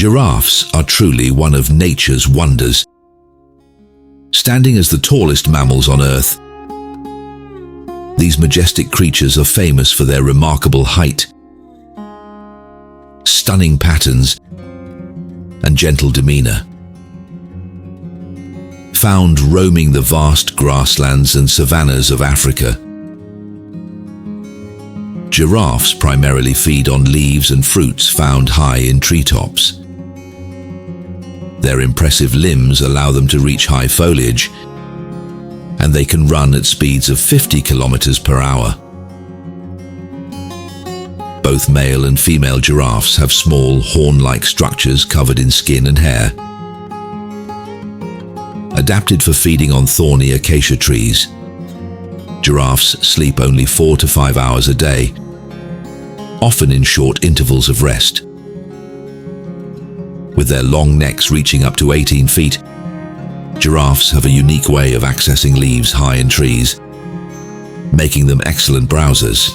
Giraffes are truly one of nature's wonders. Standing as the tallest mammals on Earth, these majestic creatures are famous for their remarkable height, stunning patterns, and gentle demeanor. Found roaming the vast grasslands and savannas of Africa, giraffes primarily feed on leaves and fruits found high in treetops. Their impressive limbs allow them to reach high foliage, and they can run at speeds of 50 kilometers per hour. Both male and female giraffes have small, horn-like structures covered in skin and hair. Adapted for feeding on thorny acacia trees, giraffes sleep only 4 to 5 hours a day, often in short intervals of rest. With their long necks reaching up to 18 feet, giraffes have a unique way of accessing leaves high in trees, making them excellent browsers.